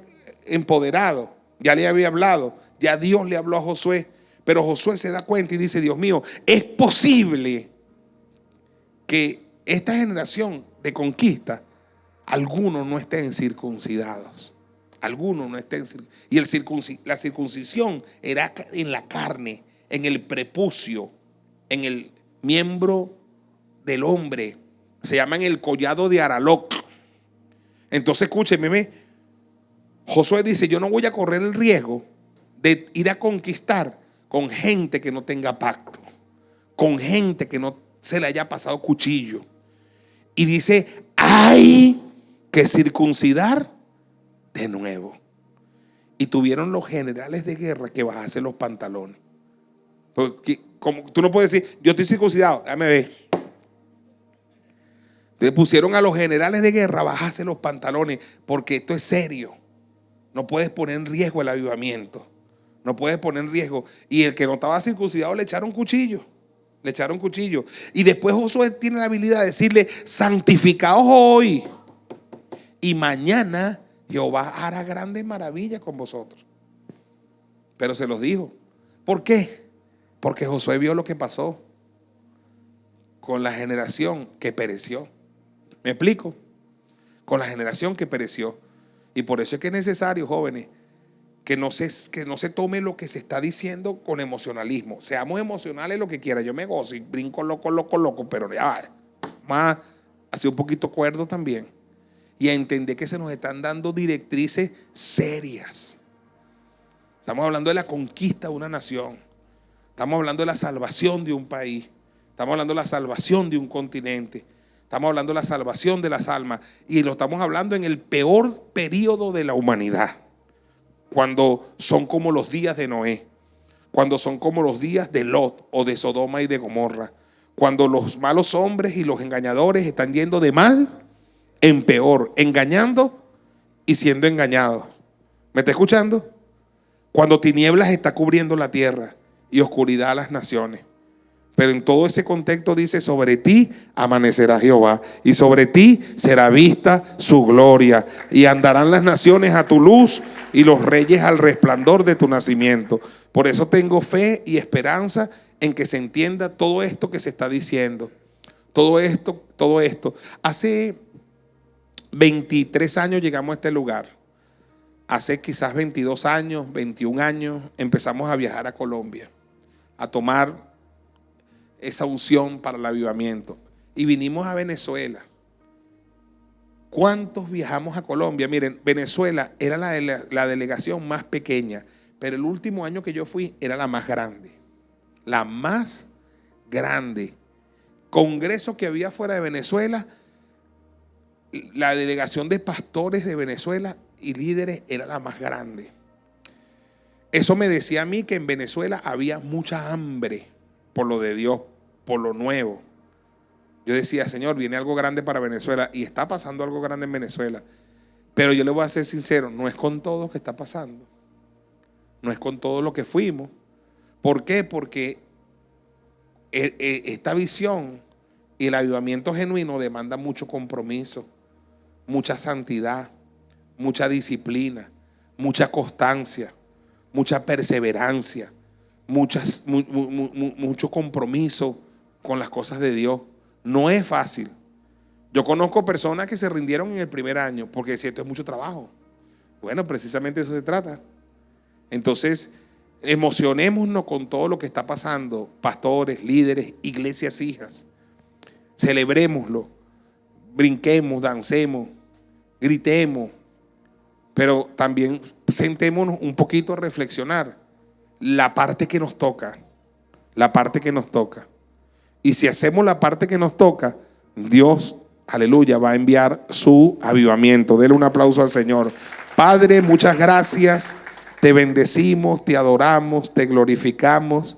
empoderado, ya le había hablado, ya Dios le habló a Josué. Pero Josué se da cuenta y dice, Dios mío, es posible que esta generación de conquista, algunos no estén circuncidados. Algunos no estén circuncidados. Y la circuncisión era en la carne, en el prepucio, en el miembro del hombre. Se llama en el collado de Araloc. Entonces escúcheme, Josué dice, yo no voy a correr el riesgo de ir a conquistar con gente que no tenga pacto, con gente que no se le haya pasado cuchillo. Y dice, hay que circuncidar de nuevo. Y tuvieron los generales de guerra que bajarse los pantalones. Porque como tú no puedes decir, yo estoy circuncidado, déjame ver. Le pusieron a los generales de guerra a bajarse los pantalones, porque esto es serio. No puedes poner en riesgo el avivamiento. No puedes poner en riesgo. Y el que no estaba circuncidado le echaron cuchillo. Le echaron cuchillo. Y después Josué tiene la habilidad de decirle, santificaos hoy, y mañana Jehová hará grandes maravillas con vosotros. Pero se los dijo. ¿Por qué? Porque Josué vio lo que pasó con la generación que pereció. ¿Me explico? Con la generación que pereció. Y por eso es que es necesario, jóvenes, que no se tome lo que se está diciendo con emocionalismo. Seamos emocionales lo que quiera. Yo me gozo y brinco loco, pero ya más así un poquito cuerdo también. Y a entender que se nos están dando directrices serias. Estamos hablando de la conquista de una nación. Estamos hablando de la salvación de un país. Estamos hablando de la salvación de un continente. Estamos hablando de la salvación de las almas. Y lo estamos hablando en el peor periodo de la humanidad. Cuando son como los días de Noé. Cuando son como los días de Lot o de Sodoma y de Gomorra. Cuando los malos hombres y los engañadores están yendo de mal en peor. Engañando y siendo engañados. ¿Me está escuchando? Cuando tinieblas está cubriendo la tierra y oscuridad a las naciones. Pero en todo ese contexto dice, sobre ti amanecerá Jehová y sobre ti será vista su gloria. Y andarán las naciones a tu luz y los reyes al resplandor de tu nacimiento. Por eso tengo fe y esperanza en que se entienda todo esto que se está diciendo. Todo esto. Hace 23 años llegamos a este lugar. Hace quizás 22 años, 21 años, empezamos a viajar a Colombia, a tomar esa unción para el avivamiento. Y vinimos a Venezuela. ¿Cuántos viajamos a Colombia? Miren, Venezuela era la delegación más pequeña, pero el último año que yo fui era la más grande. La más grande. Congreso que había fuera de Venezuela, la delegación de pastores de Venezuela y líderes era la más grande. Eso me decía a mí que en Venezuela había mucha hambre por lo de Dios, por lo nuevo. Yo decía, Señor, viene algo grande para Venezuela y está pasando algo grande en Venezuela. Pero yo le voy a ser sincero, no es con todo lo que está pasando. No es con todo lo que fuimos. ¿Por qué? Porque esta visión y el avivamiento genuino demanda mucho compromiso, mucha santidad, mucha disciplina, mucha constancia, mucha perseverancia, mucho compromiso con las cosas de Dios. No es fácil. Yo conozco personas que se rindieron en el primer año porque decían, esto es mucho trabajo. Bueno, precisamente de eso se trata. Entonces, emocionémonos con todo lo que está pasando, pastores, líderes, iglesias, hijas. Celebrémoslo, brinquemos, dancemos, gritemos, pero también sentémonos un poquito a reflexionar la parte que nos toca, la parte que nos toca. Y si hacemos la parte que nos toca, Dios, aleluya, va a enviar su avivamiento. Dele un aplauso al Señor. Padre, muchas gracias. Te bendecimos, te adoramos, te glorificamos.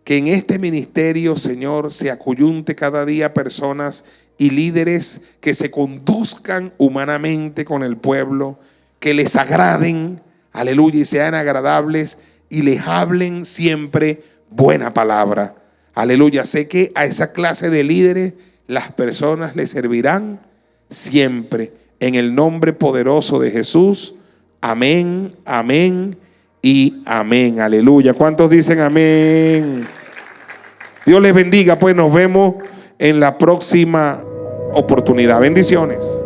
Que en este ministerio, Señor, se acoyunte cada día personas y líderes que se conduzcan humanamente con el pueblo, que les agraden, aleluya, y sean agradables y les hablen siempre buena palabra. Aleluya, sé que a esa clase de líderes las personas les servirán siempre. En el nombre poderoso de Jesús. Amén, amén y amén. Aleluya. ¿Cuántos dicen amén? Dios les bendiga. Pues nos vemos en la próxima oportunidad. Bendiciones.